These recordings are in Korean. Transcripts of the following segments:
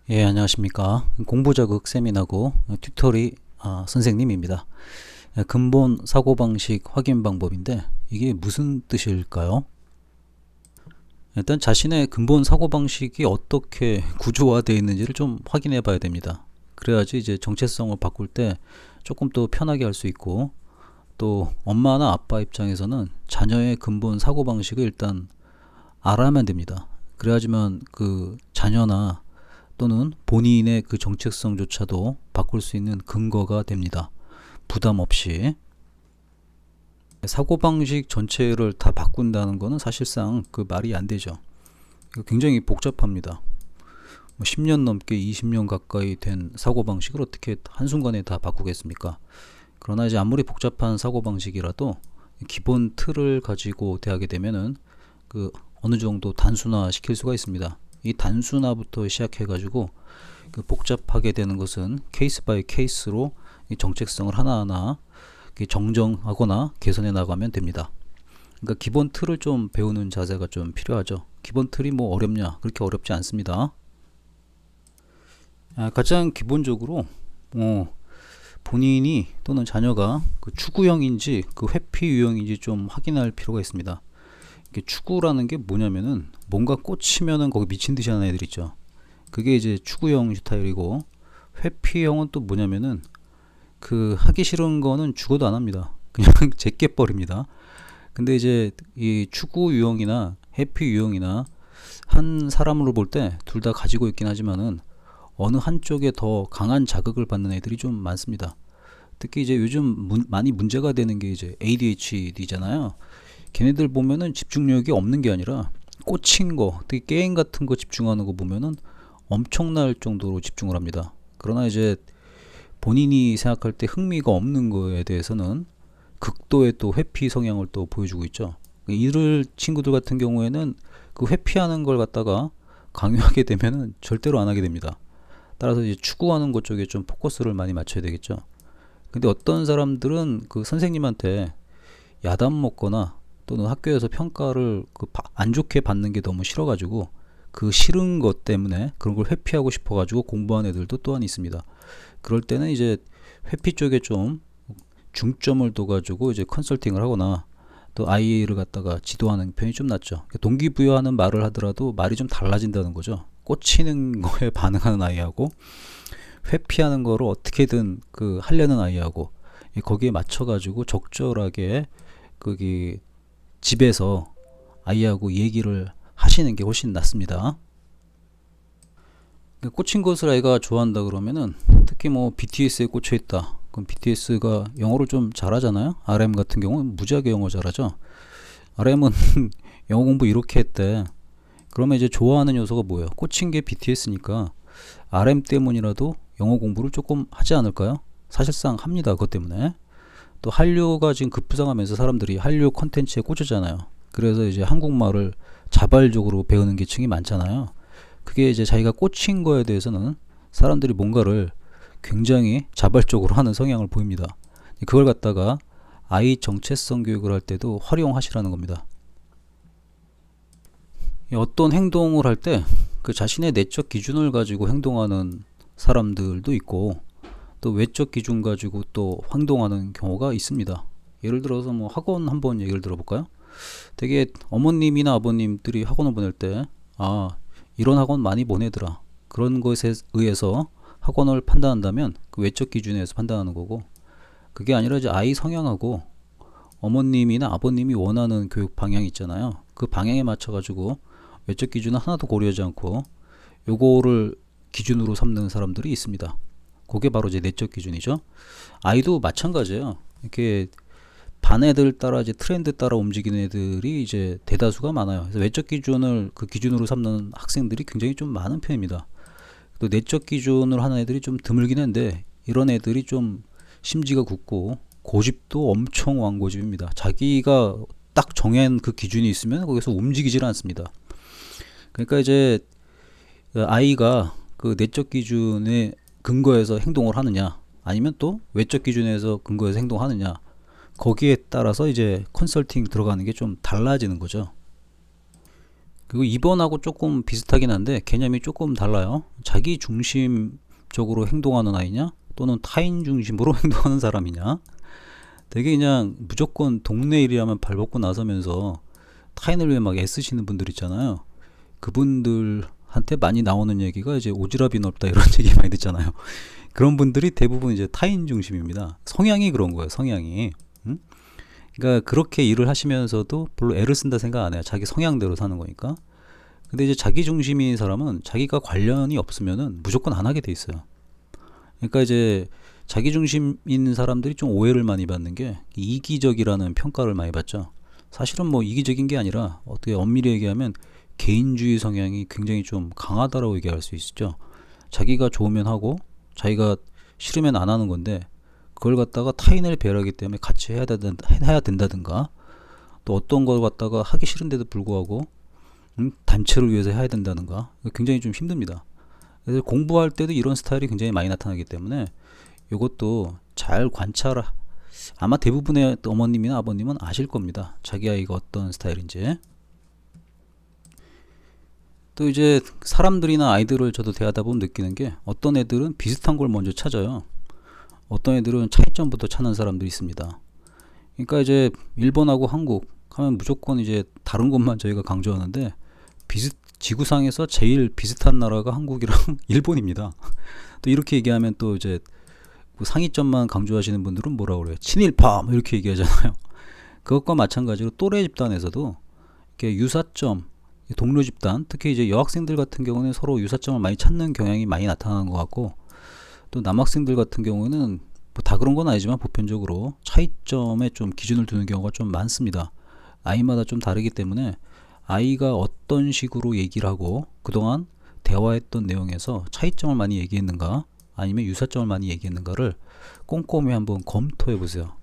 예, 안녕하십니까. 공부자극 세미나고 튜터리 선생님입니다. 근본 사고방식 확인 방법인데 이게 무슨 뜻일까요? 일단 자신의 근본 사고방식이 어떻게 구조화되어 있는지를 좀 확인해 봐야 됩니다. 그래야지 이제 정체성을 바꿀 때 조금 더 편하게 할 수 있고, 또 엄마나 아빠 입장에서는 자녀의 근본 사고방식을 일단 알아야만 됩니다. 그래야지만 그 자녀나 또는 본인의 그 정체성조차도 바꿀 수 있는 근거가 됩니다. 부담 없이. 사고방식 전체를 다 바꾼다는 것은 사실상 그 말이 안 되죠. 굉장히 복잡합니다. 10년 넘게 20년 가까이 된 사고방식을 어떻게 한순간에 다 바꾸겠습니까? 그러나 이제 아무리 복잡한 사고방식이라도 기본 틀을 가지고 대하게 되면은 그 어느 정도 단순화 시킬 수가 있습니다. 이 단순화부터 시작해가지고 그 복잡하게 되는 것은 케이스 바이 케이스로 이 정책성을 하나하나 정정하거나 개선해 나가면 됩니다. 그러니까 기본 틀을 좀 배우는 자세가 좀 필요하죠. 기본 틀이 뭐 어렵냐? 그렇게 어렵지 않습니다. 가장 기본적으로 본인이 또는 자녀가 그 추구형인지 그 회피 유형인지 좀 확인할 필요가 있습니다. 추구라는 게 뭐냐면은 뭔가 꽂히면은 거기 미친 듯이 하는 애들 있죠. 그게 이제 추구형 스타일이고, 회피형은 또 뭐냐면은 그 하기 싫은 거는 죽어도 안 합니다. 그냥 제껴 버립니다. 근데 이제 이 추구 유형이나 회피 유형이나 한 사람으로 볼 때 둘 다 가지고 있긴 하지만은 어느 한쪽에 더 강한 자극을 받는 애들이 좀 많습니다. 특히 이제 요즘 많이 문제가 되는 게 이제 ADHD잖아요. 걔네들 보면은 집중력이 없는 게 아니라 꽂힌 거, 특히 게임 같은 거 집중하는 거 보면은 엄청날 정도로 집중을 합니다. 그러나 이제 본인이 생각할 때 흥미가 없는 거에 대해서는 극도의 또 회피 성향을 또 보여주고 있죠. 이를 친구들 같은 경우에는 그 회피하는 걸 갖다가 강요하게 되면은 절대로 안 하게 됩니다. 따라서 이제 추구하는 것 쪽에 좀 포커스를 많이 맞춰야 되겠죠. 근데 어떤 사람들은 그 선생님한테 야단 먹거나 또는 학교에서 평가를 안 좋게 받는 게 너무 싫어가지고 그 싫은 것 때문에 그런 걸 회피하고 싶어가지고 공부한 애들도 또한 있습니다. 그럴 때는 이제 회피 쪽에 좀 중점을 둬가지고 이제 컨설팅을 하거나 또 아이를 갖다가 지도하는 편이 좀 낫죠. 동기부여하는 말을 하더라도 말이 좀 달라진다는 거죠. 꽂히는 거에 반응하는 아이하고 회피하는 거를 어떻게든 그 하려는 아이하고 거기에 맞춰가지고 적절하게 거기 집에서 아이하고 얘기를 하시는 게 훨씬 낫습니다. 꽂힌 것을 아이가 좋아한다 그러면은 특히 뭐 BTS에 꽂혀 있다. 그럼 BTS가 영어를 좀 잘하잖아요. RM 같은 경우는 무지하게 영어 잘하죠. RM은 영어 공부 이렇게 했대. 그러면 이제 좋아하는 요소가 뭐예요? 꽂힌 게 BTS니까 RM 때문이라도 영어 공부를 조금 하지 않을까요? 사실상 합니다. 그것 때문에. 또 한류가 지금 급부상하면서 사람들이 한류 컨텐츠에 꽂혔잖아요. 그래서 이제 한국말을 자발적으로 배우는 계층이 많잖아요. 그게 이제 자기가 꽂힌 거에 대해서는 사람들이 뭔가를 굉장히 자발적으로 하는 성향을 보입니다. 그걸 갖다가 아이 정체성 교육을 할 때도 활용하시라는 겁니다. 어떤 행동을 할 때 그 자신의 내적 기준을 가지고 행동하는 사람들도 있고, 또 외적 기준 가지고 또 행동하는 경우가 있습니다. 예를 들어서 뭐 학원 한번 얘기를 들어볼까요? 되게 어머님이나 아버님들이 학원을 보낼 때 이런 학원 많이 보내더라, 그런 것에 의해서 학원을 판단한다면 그 외적 기준에서 판단하는 거고, 그게 아니라 이제 아이 성향하고 어머님이나 아버님이 원하는 교육 방향이 있잖아요. 그 방향에 맞춰 가지고 외적 기준은 하나도 고려하지 않고 요거를 기준으로 삼는 사람들이 있습니다. 그게 바로 이제 내적 기준이죠. 아이도 마찬가지예요. 이렇게 반 애들 따라 이제 트렌드 따라 움직이는 애들이 이제 대다수가 많아요. 그래서 외적 기준을 그 기준으로 삼는 학생들이 굉장히 좀 많은 편입니다. 또 내적 기준을 하는 애들이 좀 드물긴 한데, 이런 애들이 좀 심지가 굳고 고집도 엄청 왕고집입니다. 자기가 딱 정한 그 기준이 있으면 거기서 움직이질 않습니다. 그러니까 이제 아이가 그 내적 기준에 근거해서 행동을 하느냐, 아니면 또 외적 기준에서 근거해서 행동하느냐, 거기에 따라서 이제 컨설팅 들어가는 게 좀 달라지는 거죠. 그리고 2번하고 조금 비슷하긴 한데 개념이 조금 달라요. 자기 중심적으로 행동하는 아이냐 또는 타인 중심으로 행동하는 사람이냐. 되게 그냥 무조건 동네 일이라면 발벗고 나서면서 타인을 위해 막 애쓰시는 분들 있잖아요. 그분들한테 많이 나오는 얘기가 이제 오지랖이 넓다 이런 얘기 많이 듣잖아요. 그런 분들이 대부분 이제 타인 중심입니다. 성향이 그런 거예요. 성향이. 응? 그러니까 그렇게 일을 하시면서도 별로 애를 쓴다 생각 안 해요. 자기 성향대로 사는 거니까. 근데 이제 자기 중심인 사람은 자기가 관련이 없으면은 무조건 안 하게 돼 있어요. 그러니까 이제 자기 중심인 사람들이 좀 오해를 많이 받는 게 이기적이라는 평가를 많이 받죠. 사실은 뭐 이기적인 게 아니라 어떻게 엄밀히 얘기하면 개인주의 성향이 굉장히 좀 강하다라고 얘기할 수 있죠. 자기가 좋으면 하고 자기가 싫으면 안 하는 건데 그걸 갖다가 타인을 배려하기 때문에 같이 해야 된다든가 또 어떤 걸 갖다가 하기 싫은데도 불구하고 단체를 위해서 해야 된다든가 굉장히 좀 힘듭니다. 그래서 공부할 때도 이런 스타일이 굉장히 많이 나타나기 때문에 이것도 잘 관찰하 아마 대부분의 어머님이나 아버님은 아실 겁니다. 자기 아이가 어떤 스타일인지. 또 이제 사람들이나 아이들을 저도 대하다 보면 느끼는 게 어떤 애들은 비슷한 걸 먼저 찾아요. 어떤 애들은 차이점부터 찾는 사람들이 있습니다. 그러니까 이제 일본하고 한국 하면 무조건 이제 다른 것만 저희가 강조하는데 지구상에서 제일 비슷한 나라가 한국이랑 일본입니다. 또 이렇게 얘기하면 또 이제 상위점만 강조하시는 분들은 뭐라고 그래요? 친일파 뭐 이렇게 얘기하잖아요. 그것과 마찬가지로 또래 집단에서도 이렇게 유사점, 동료 집단, 특히 이제 여학생들 같은 경우는 서로 유사점을 많이 찾는 경향이 많이 나타나는 것 같고, 또 남학생들 같은 경우는 뭐 다 그런 건 아니지만 보편적으로 차이점에 좀 기준을 두는 경우가 좀 많습니다. 아이마다 좀 다르기 때문에 아이가 어떤 식으로 얘기를 하고 그동안 대화했던 내용에서 차이점을 많이 얘기했는가 아니면 유사점을 많이 얘기했는가를 꼼꼼히 한번 검토해 보세요.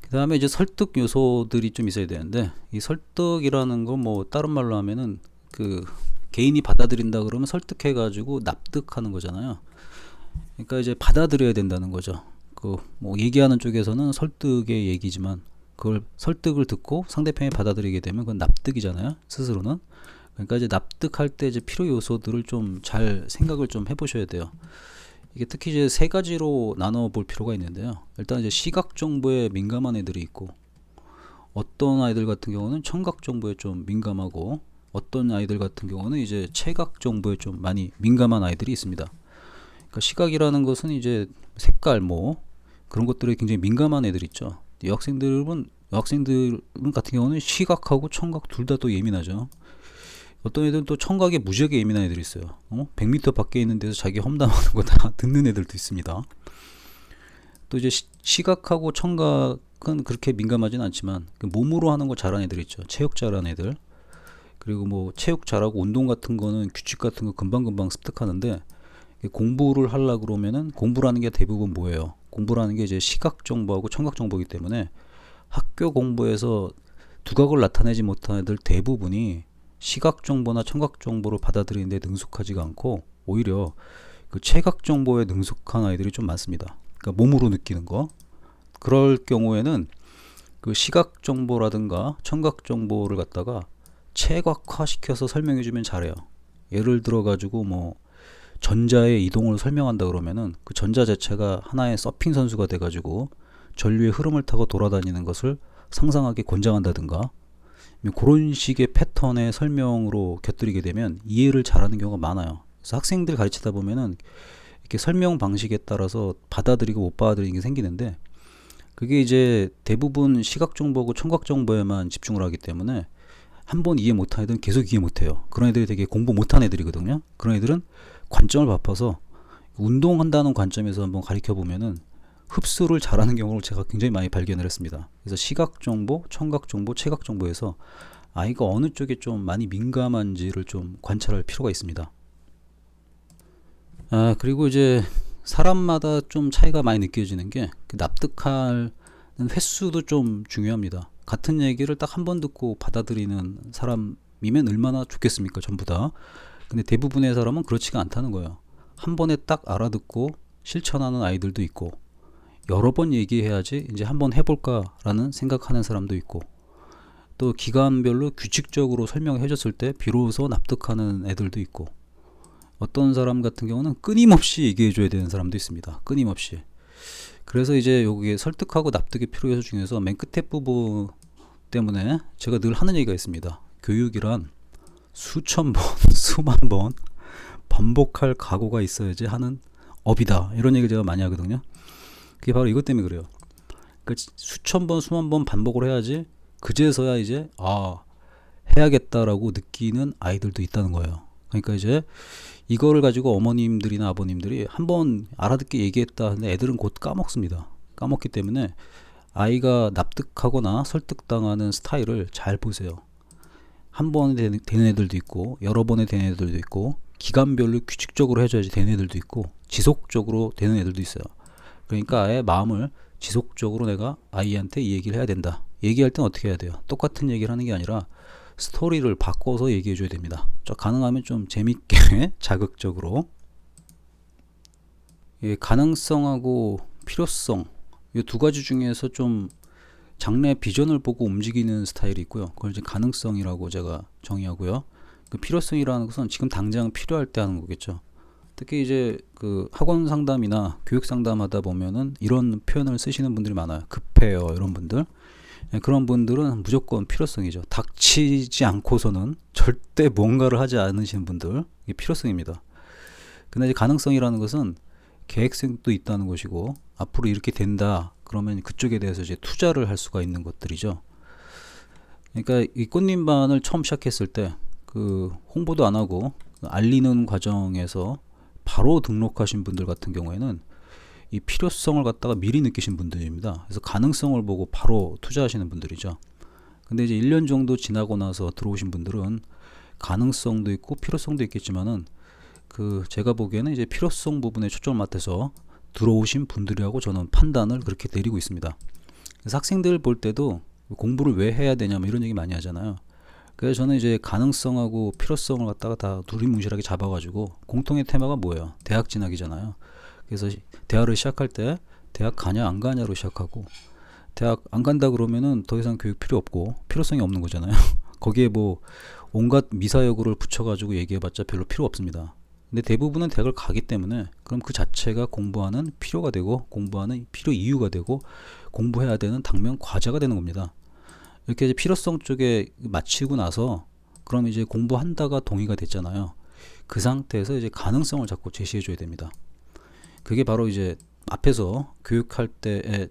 그 다음에 이제 설득 요소들이 좀 있어야 되는데, 이 설득이라는 건 뭐 다른 말로 하면은 그 개인이 받아들인다 그러면 설득해 가지고 납득하는 거잖아요. 그러니까 이제 받아들여야 된다는 거죠. 그 뭐 얘기하는 쪽에서는 설득의 얘기지만 그걸 설득을 듣고 상대편이 받아들이게 되면 그건 납득이잖아요. 스스로는. 그러니까 이제 납득할 때 이제 필요 요소들을 좀 잘 생각을 좀 해보셔야 돼요. 이게 특히 이제 세 가지로 나눠 볼 필요가 있는데요. 일단 이제 시각 정보에 민감한 애들이 있고, 어떤 아이들 같은 경우는 청각 정보에 좀 민감하고, 어떤 아이들 같은 경우는 이제 체각 정보에 좀 많이 민감한 아이들이 있습니다. 그러니까 시각이라는 것은 이제 색깔 뭐 그런 것들에 굉장히 민감한 애들 있죠. 여학생들 같은 경우는 시각하고 청각 둘 다 또 예민하죠. 어떤 애들은 또 청각에 무지하게 예민한 애들이 있어요. 100m 밖에 있는 데서 자기 험담하는 거 다 듣는 애들도 있습니다. 또 이제 시각하고 청각은 그렇게 민감하진 않지만 그 몸으로 하는 거 잘하는 애들 있죠. 체육 잘하는 애들. 그리고 뭐 체육 잘하고 운동 같은 거는 규칙 같은 거 금방금방 습득하는데, 공부를 하려고 그러면은 공부라는 게 대부분 뭐예요? 공부라는 게 이제 시각 정보하고 청각 정보이기 때문에 학교 공부에서 두각을 나타내지 못한 애들 대부분이 시각 정보나 청각 정보를 받아들이는데 능숙하지가 않고 오히려 그 체각 정보에 능숙한 아이들이 좀 많습니다. 그러니까 몸으로 느끼는 거. 그럴 경우에는 그 시각 정보라든가 청각 정보를 갖다가 체각화 시켜서 설명해 주면 잘해요. 예를 들어 가지고 뭐 전자의 이동을 설명한다 그러면은 그 전자 자체가 하나의 서핑 선수가 돼 가지고 전류의 흐름을 타고 돌아다니는 것을 상상하게 권장한다든가, 그런 식의 패턴의 설명으로 곁들이게 되면 이해를 잘하는 경우가 많아요. 그래서 학생들 가르치다 보면은 이렇게 설명 방식에 따라서 받아들이고 못 받아들이는 게 생기는데, 그게 이제 대부분 시각 정보고 청각 정보에만 집중을 하기 때문에 한 번 이해 못한 애들은 계속 이해 못해요. 그런 애들이 되게 공부 못한 애들이거든요. 그런 애들은 관점을 바꿔서 운동한다는 관점에서 한번 가르쳐 보면은 흡수를 잘하는 경우를 제가 굉장히 많이 발견을 했습니다. 그래서 시각 정보, 청각 정보, 체각 정보에서 아이가 어느 쪽에 좀 많이 민감한지를 좀 관찰할 필요가 있습니다. 그리고 이제 사람마다 좀 차이가 많이 느껴지는 게 그 납득하는 횟수도 좀 중요합니다. 같은 얘기를 딱 한 번 듣고 받아들이는 사람이면 얼마나 좋겠습니까? 전부 다. 근데 대부분의 사람은 그렇지가 않다는 거예요. 한 번에 딱 알아듣고 실천하는 아이들도 있고, 여러 번 얘기해야지 이제 한번 해볼까라는 생각하는 사람도 있고, 또 기간별로 규칙적으로 설명해 줬을 때 비로소 납득하는 애들도 있고, 어떤 사람 같은 경우는 끊임없이 얘기해 줘야 되는 사람도 있습니다. 끊임없이. 그래서 이제 여기에 설득하고 납득의 필요 요소 중에서 맨 끝에 부분 때문에 제가 늘 하는 얘기가 있습니다. 교육이란 수천 번, 수만 번 반복할 각오가 있어야지 하는 업이다. 이런 얘기를 제가 많이 하거든요. 그게 바로 이것 때문에 그래요. 그러니까 수천 번, 수만 번 반복을 해야지 그제서야 이제 해야겠다라고 느끼는 아이들도 있다는 거예요. 그러니까 이제 이거를 가지고 어머님들이나 아버님들이 한번 알아듣게 얘기했다 하는데 애들은 곧 까먹습니다. 까먹기 때문에 아이가 납득하거나 설득당하는 스타일을 잘 보세요. 한 번에 되는 애들도 있고, 여러 번에 되는 애들도 있고, 기간별로 규칙적으로 해줘야지 되는 애들도 있고, 지속적으로 되는 애들도 있어요. 그러니까 아예 마음을 지속적으로 내가 아이한테 이 얘기를 해야 된다. 얘기할 땐 어떻게 해야 돼요? 똑같은 얘기를 하는 게 아니라 스토리를 바꿔서 얘기해 줘야 됩니다. 가능하면 좀 재밌게 자극적으로. 가능성하고 필요성, 이 두 가지 중에서 좀 장래 비전을 보고 움직이는 스타일이 있고요. 그걸 이제 가능성이라고 제가 정의하고요. 그 필요성이라는 것은 지금 당장 필요할 때 하는 거겠죠. 특히 이제 그 학원 상담이나 교육 상담하다 보면은 이런 표현을 쓰시는 분들이 많아요. 급해요, 이런 분들. 그런 분들은 무조건 필요성이죠. 닥치지 않고서는 절대 뭔가를 하지 않으시는 분들, 이게 필요성입니다. 근데 이제 가능성이라는 것은 계획성도 있다는 것이고, 앞으로 이렇게 된다 그러면 그쪽에 대해서 이제 투자를 할 수가 있는 것들이죠. 그러니까 이 꽃님반을 처음 시작했을 때 그 홍보도 안 하고 알리는 과정에서 바로 등록하신 분들 같은 경우에는 이 필요성을 갖다가 미리 느끼신 분들입니다. 그래서 가능성을 보고 바로 투자하시는 분들이죠. 근데 이제 1년 정도 지나고 나서 들어오신 분들은 가능성도 있고 필요성도 있겠지만은 그 제가 보기에는 이제 필요성 부분에 초점을 맞춰서 들어오신 분들이라고 저는 판단을 그렇게 내리고 있습니다. 그래서 학생들 볼 때도 공부를 왜 해야 되냐 뭐 이런 얘기 많이 하잖아요. 그래서 저는 이제 가능성하고 필요성을 갖다가 다 두리뭉실하게 잡아가지고, 공통의 테마가 뭐예요? 대학 진학이잖아요. 그래서 대학을 시작할 때 대학 가냐 안 가냐로 시작하고, 대학 안 간다 그러면은 더 이상 교육 필요 없고 필요성이 없는 거잖아요. 거기에 뭐 온갖 미사여구를 붙여가지고 얘기해봤자 별로 필요 없습니다. 근데 대부분은 대학을 가기 때문에 그럼 그 자체가 공부하는 필요가 되고, 공부하는 필요 이유가 되고, 공부해야 되는 당면 과제가 되는 겁니다. 이렇게 이제 필요성 쪽에 마치고 나서 그럼 이제 공부한다가 동의가 됐잖아요. 그 상태에서 이제 가능성을 자꾸 제시해 줘야 됩니다. 그게 바로 이제 앞에서 교육할 때에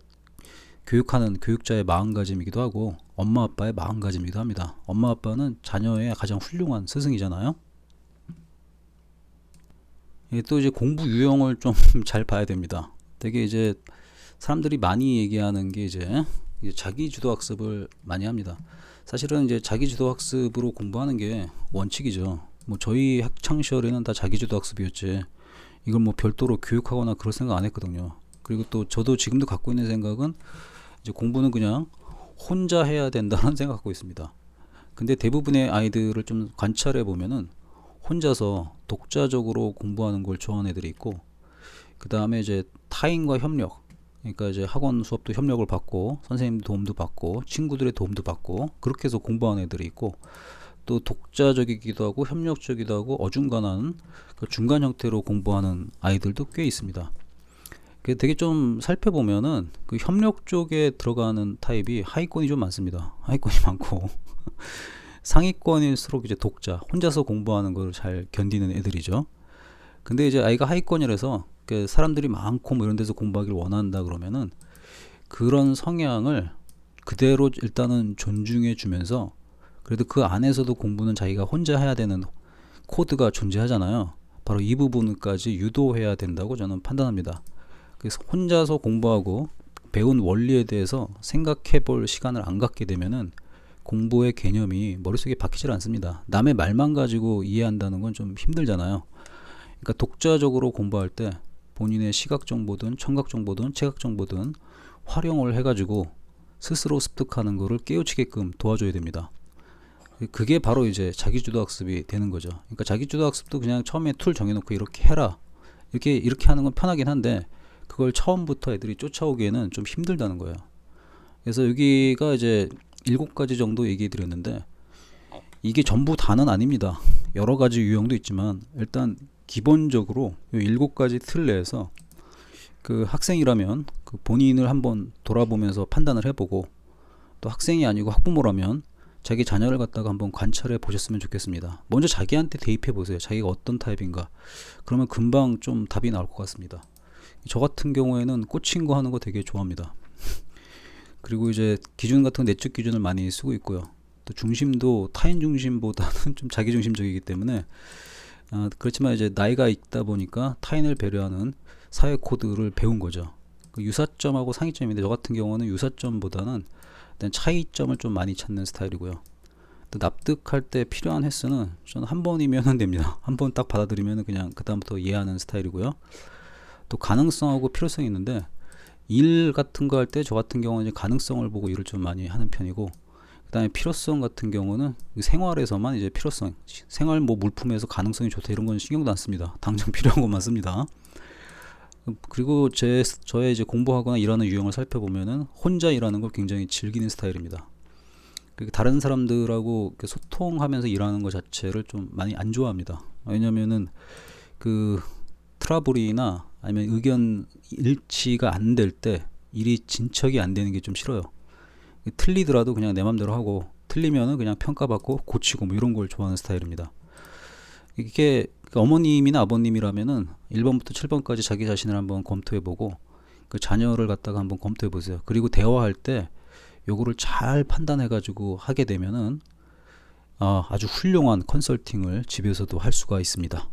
교육하는 교육자의 마음가짐이기도 하고, 엄마 아빠의 마음가짐이기도 합니다. 엄마 아빠는 자녀의 가장 훌륭한 스승이잖아요. 또 이제 공부 유형을 좀 잘 봐야 됩니다. 되게 이제 사람들이 많이 얘기하는 게 이제 자기주도 학습을 많이 합니다. 사실은 이제 자기주도 학습으로 공부하는 게 원칙이죠. 뭐 저희 학창 시절에는 다 자기주도 학습이었지, 이걸 뭐 별도로 교육하거나 그럴 생각 안 했거든요. 그리고 또 저도 지금도 갖고 있는 생각은 이제 공부는 그냥 혼자 해야 된다는 생각 갖고 있습니다. 근데 대부분의 아이들을 좀 관찰해 보면은 혼자서 독자적으로 공부하는 걸 좋아하는 애들이 있고, 그 다음에 이제 타인과 협력, 그러니까 이제 학원 수업도 협력을 받고 선생님 도움도 받고 친구들의 도움도 받고 그렇게 해서 공부하는 애들이 있고, 또 독자적이기도 하고 협력적이기도 하고 어중간한 그 중간 형태로 공부하는 아이들도 꽤 있습니다. 되게 좀 살펴보면은 그 협력 쪽에 들어가는 타입이 하위권이 좀 많습니다. 하위권이 많고 상위권일수록 이제 독자, 혼자서 공부하는 걸 잘 견디는 애들이죠. 근데 이제 아이가 하위권이라서 사람들이 많고 뭐 이런 데서 공부하기를 원한다 그러면은 그런 성향을 그대로 일단은 존중해 주면서, 그래도 그 안에서도 공부는 자기가 혼자 해야 되는 코드가 존재하잖아요. 바로 이 부분까지 유도해야 된다고 저는 판단합니다. 그래서 혼자서 공부하고 배운 원리에 대해서 생각해 볼 시간을 안 갖게 되면은 공부의 개념이 머릿속에 박히질 않습니다. 남의 말만 가지고 이해한다는 건 좀 힘들잖아요. 그러니까 독자적으로 공부할 때 본인의 시각 정보든 청각 정보든 체각 정보든 활용을 해가지고 스스로 습득하는 거를 깨우치게끔 도와줘야 됩니다. 그게 바로 이제 자기주도 학습이 되는 거죠. 그러니까 자기주도 학습도 그냥 처음에 툴 정해놓고 이렇게 해라, 이렇게 하는 건 편하긴 한데, 그걸 처음부터 애들이 쫓아오기에는 좀 힘들다는 거예요. 그래서 여기가 이제 7가지 정도 얘기해 드렸는데 이게 전부 다는 아닙니다. 여러 가지 유형도 있지만 일단 기본적으로 이 7가지 틀 내에서 그 학생이라면 그 본인을 한번 돌아보면서 판단을 해보고, 또 학생이 아니고 학부모라면 자기 자녀를 갖다가 한번 관찰해 보셨으면 좋겠습니다. 먼저 자기한테 대입해 보세요. 자기가 어떤 타입인가. 그러면 금방 좀 답이 나올 것 같습니다. 저 같은 경우에는 꽂힌 거 하는 거 되게 좋아합니다. 그리고 이제 기준 같은 내적 기준을 많이 쓰고 있고요. 또 중심도 타인 중심보다는 좀 자기 중심적이기 때문에 그렇지만 이제 나이가 있다 보니까 타인을 배려하는 사회 코드를 배운 거죠. 그 유사점하고 상이점인데 저 같은 경우는 유사점보다는 일단 차이점을 좀 많이 찾는 스타일이고요. 또 납득할 때 필요한 횟수는 저는 한 번이면 됩니다. 한 번 딱 받아들이면 그냥 그 다음부터 이해하는 스타일이고요. 또 가능성하고 필요성이 있는데 일 같은 거 할 때 저 같은 경우는 이제 가능성을 보고 일을 좀 많이 하는 편이고, 그다음에 필요성 같은 경우는 생활에서만 이제 필요성, 생활 뭐 물품에서 가능성이 좋다 이런 건 신경도 안 씁니다. 당장 필요한 것만 씁니다. 그리고 저의 이제 공부하거나 일하는 유형을 살펴보면은 혼자 일하는 걸 굉장히 즐기는 스타일입니다. 다른 사람들하고 소통하면서 일하는 것 자체를 좀 많이 안 좋아합니다. 왜냐면은 그 트러블이나 아니면 의견 일치가 안 될 때 일이 진척이 안 되는 게 좀 싫어요. 틀리더라도 그냥 내 맘대로 하고, 틀리면은 그냥 평가받고 고치고 뭐 이런 걸 좋아하는 스타일입니다. 이게 어머님이나 아버님이라면은 1번부터 7번까지 자기 자신을 한번 검토해보고 그 자녀를 갖다가 한번 검토해보세요. 그리고 대화할 때 요거를 잘 판단해가지고 하게 되면은 아주 훌륭한 컨설팅을 집에서도 할 수가 있습니다.